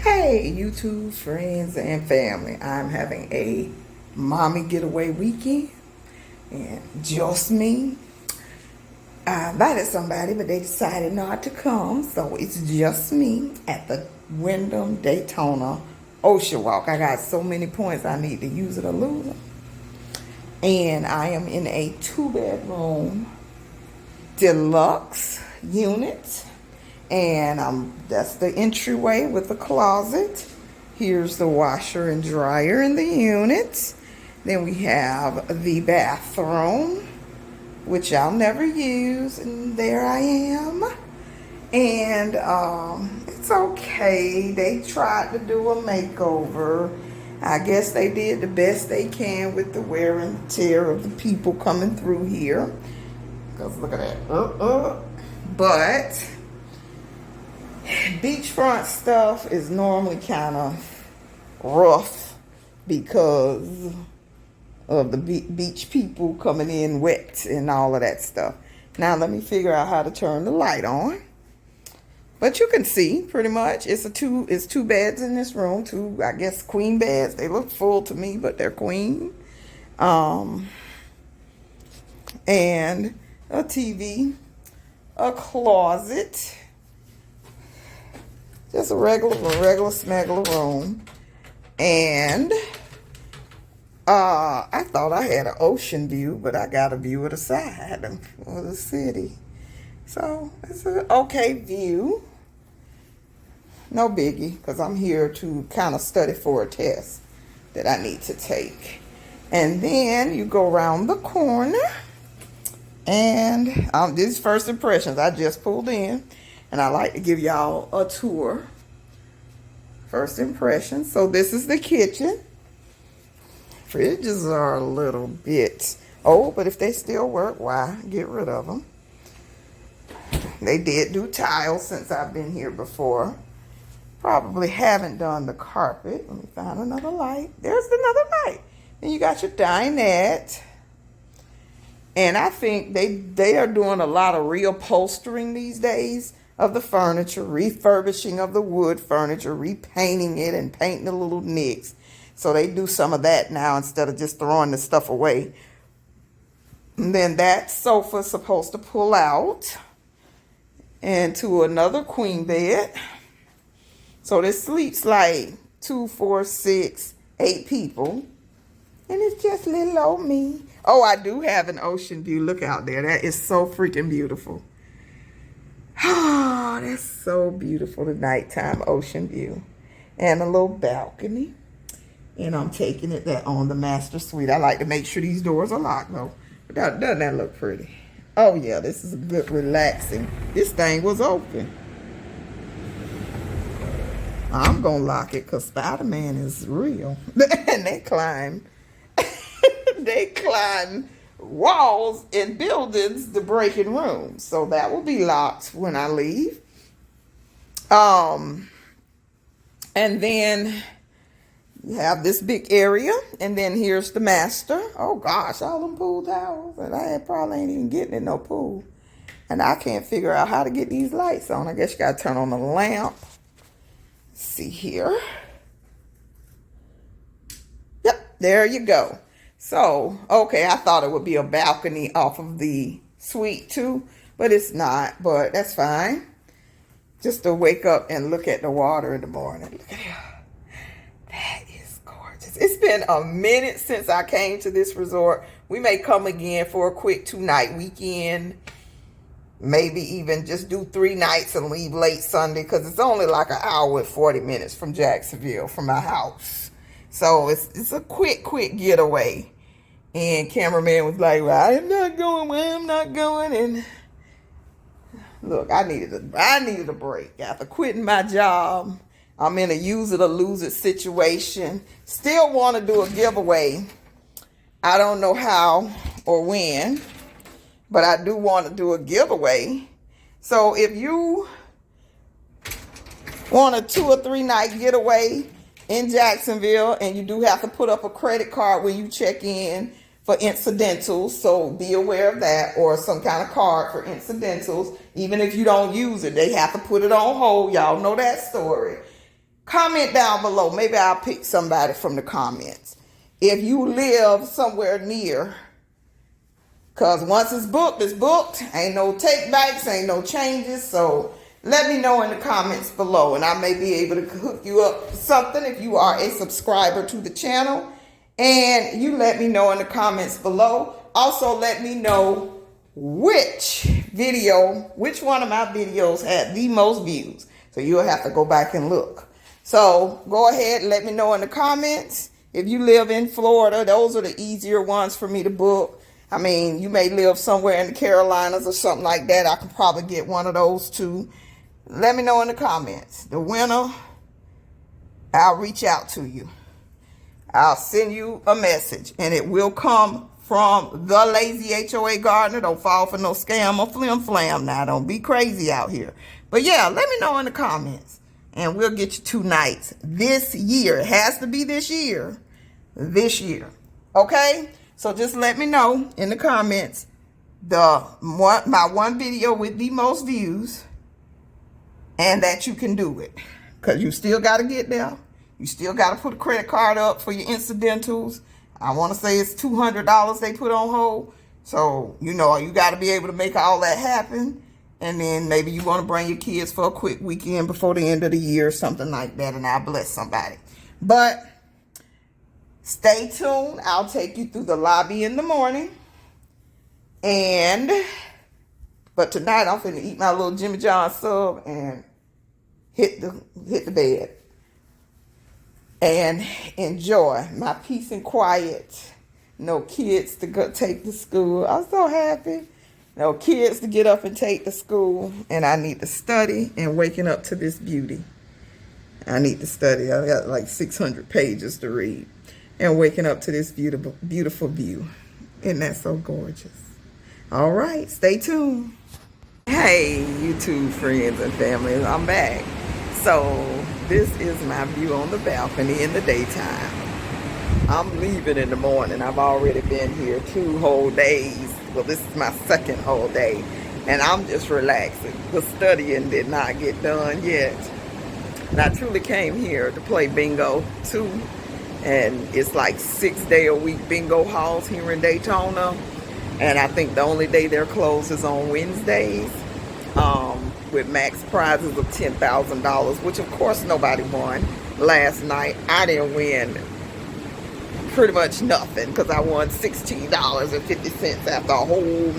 Hey, YouTube friends and family. I'm having a mommy getaway weekend, and just me. I invited somebody, but they decided not to come, so it's just me at the Wyndham Daytona Ocean Walk. I got so many points I need to use it or lose them. And I am in a 2-bedroom deluxe unit. And that's the entryway with the closet. Here's the washer and dryer in the unit. Then we have the bathroom, which I'll never use. And there I am. And it's okay. They tried to do a makeover. I guess they did the best they can with the wear and tear of the people coming through here. Because look at that. But beachfront stuff is normally kind of rough because of the beach people coming in wet and all of that stuff. Now let me figure out how to turn the light on. But you can see pretty much it's two beds in this room, two, I guess, queen beds. They look full to me, but they're queen. And a TV, a closet. Just a regular smegular room. And I thought I had an ocean view, but I got a view of the side of the city. So it's an okay view. No biggie, because I'm here to kind of study for a test that I need to take. And then you go around the corner. And these first impressions, I just pulled in. And I like to give y'all a tour. First impressions. So this is the kitchen. Fridges are a little bit old, but if they still work, why get rid of them? They did do tiles since I've been here before. Probably haven't done the carpet. Let me find another light. There's another light. Then you got your dinette. And I think they are doing a lot of reupholstering these days of the furniture, refurbishing of the wood furniture, repainting it and painting the little nicks. So they do some of that now instead of just throwing the stuff away. And then that sofa's supposed to pull out into another queen bed. So this sleeps like 2, 4, 6, 8 people. And it's just little old me. Oh, I do have an ocean view. Look out there. That is so freaking beautiful. Oh, that's so beautiful, the nighttime ocean view. And a little balcony. And I'm taking it that on the master suite. I like to make sure these doors are locked, though. But doesn't that look pretty? Oh, yeah, this is a good relaxing. This thing was open. I'm going to lock it because Spider-Man is real. And they climb walls and buildings to break in rooms. So that will be locked when I leave. And then you have this big area. And then here's the master. Oh, gosh, all them pool towels. And I probably ain't even getting in no pool. And I can't figure out how to get these lights on. I guess you got to turn on the lamp. Let's see here. Yep, there you go. So, okay, I thought it would be a balcony off of the suite too, but it's not, but that's fine. Just to wake up and look at the water in the morning. Look at that. That is gorgeous. It's been a minute since I came to this resort. We may come again for a quick 2-night weekend. Maybe even just do 3 nights and leave late Sunday because it's only like an hour and 40 minutes from Jacksonville, from my house. So it's a quick getaway. And cameraman was like, well, I'm not going. And look, I needed a break. After quitting my job, I'm in a use it or lose it situation. Still want to do a giveaway. I don't know how or when, but I do want to do a giveaway. So if you want a 2 or 3 night getaway in Jacksonville, and you do have to put up a credit card when you check in for incidentals, so be aware of that, or some kind of card for incidentals. Even if you don't use it, they have to put it on hold. Y'all know that story. Comment down below. Maybe I'll pick somebody from the comments. If you live somewhere near, because once it's booked, it's booked. Ain't no take backs, ain't no changes. So let me know in the comments below, and I may be able to hook you up with something if you are a subscriber to the channel. And you let me know in the comments below. Also, let me know which one of my videos had the most views. So you'll have to go back and look. So go ahead and let me know in the comments. If you live in Florida, those are the easier ones for me to book. I mean, you may live somewhere in the Carolinas or something like that. I can probably get one of those too. Let me know in the comments. The winner, I'll reach out to you. I'll send you a message, and it will come from the Lazy HOA Gardener. Don't fall for no scam or flim flam now. Don't be crazy out here. But yeah, let me know in the comments, and we'll get you 2 nights this year. It has to be this year. This year. Okay? So just let me know in the comments my one video with the most views, and that you can do it. Because you still got to get there. You still got to put a credit card up for your incidentals. I want to say it's $200 they put on hold. So, you know, you got to be able to make all that happen. And then maybe you want to bring your kids for a quick weekend before the end of the year or something like that. And I'll bless somebody. But stay tuned. I'll take you through the lobby in the morning. But tonight I'm finna eat my little Jimmy John sub and hit the bed. And enjoy my peace and quiet. No kids to go take to school. I'm so happy. No kids to get up and take to school. And I need to study and waking up to this beauty. I need to study. I got like 600 pages to read. And waking up to this beautiful, beautiful view. Isn't that so gorgeous? All right, stay tuned. Hey, YouTube friends and family, I'm back. So this is my view on the balcony in the daytime. I'm leaving in the morning. I've already been here 2 whole days. Well, this is my 2nd whole day. And I'm just relaxing. The studying did not get done yet. And I truly came here to play bingo too. And it's like 6-day-a-week bingo halls here in Daytona. And I think the only day they're closed is on Wednesdays. With max prizes of $10,000, which of course nobody won last night. I didn't win pretty much nothing because I won $16.50 after a whole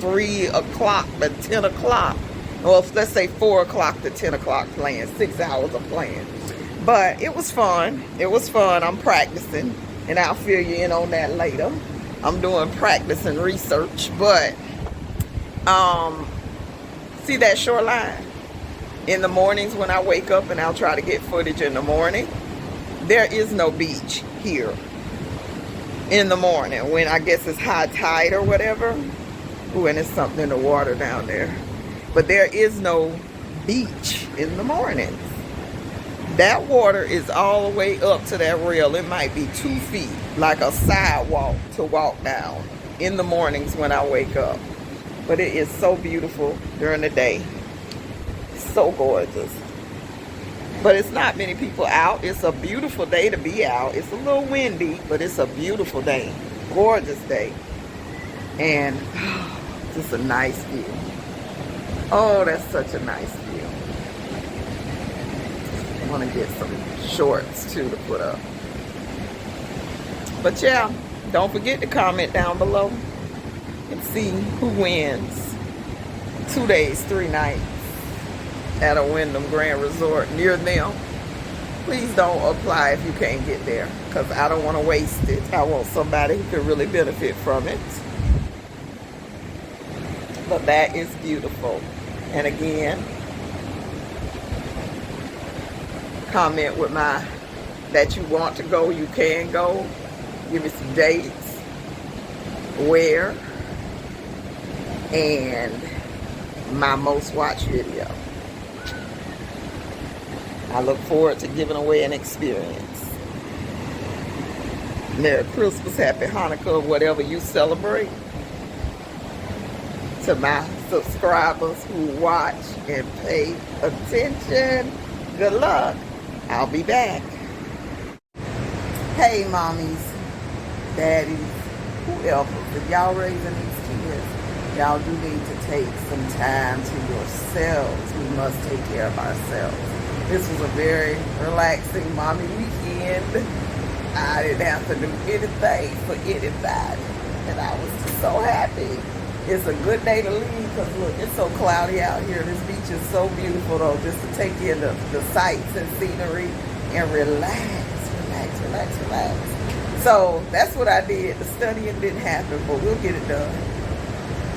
3 o'clock to 10 o'clock. Well, let's say 4 o'clock to 10 o'clock playing, 6 hours of playing. But it was fun. It was fun. I'm practicing, and I'll fill you in on that later. I'm doing practice and research, but see that shoreline? In the mornings when I wake up, and I'll try to get footage in the morning, there is no beach here in the morning when I guess it's high tide or whatever. Ooh, and there's something in the water down there. But there is no beach in the mornings. That water is all the way up to that rail. It might be 2 feet, like a sidewalk to walk down in the mornings when I wake up. But it is so beautiful during the day. So gorgeous. But it's not many people out. It's a beautiful day to be out. It's a little windy, but it's a beautiful day. Gorgeous day. And just a nice view. Oh, that's such a nice view. I want to get some shorts too to put up. But yeah, don't forget to comment down below and see who wins 2 days, 3 nights at a Wyndham Grand Resort near them. Please don't apply if you can't get there, because I don't want to waste it. I want somebody who can really benefit from it. But that is beautiful. And again, comment with that you want to go, you can go. Give me some dates, where, and my most watched video. I look forward to giving away an experience. Merry Christmas, Happy Hanukkah, whatever you celebrate. To my subscribers who watch and pay attention, good luck. I'll be back. Hey, mommies, daddies, whoever, if y'all raising these kids, y'all do need to take some time to yourselves. We must take care of ourselves. This was a very relaxing mommy weekend. I didn't have to do anything for anybody, and I was just so happy. It's a good day to leave because look, it's so cloudy out here. This beach is so beautiful though, just to take in the sights and scenery and relax. So that's what I did. The studying didn't happen, but we'll get it done.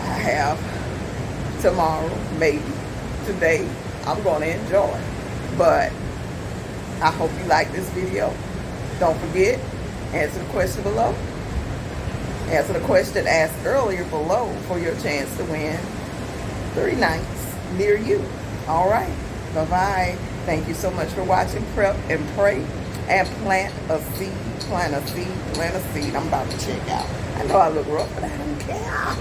I have tomorrow, maybe today. I'm going to enjoy. But I hope you like this video. Don't forget, answer the question below. Answer the question asked earlier below for your chance to win 3 nights near you. All right. Bye-bye. Thank you so much for watching. Prep and pray and plant a seed. Plant a seed. I'm about to check out. I know I look rough, but I don't care.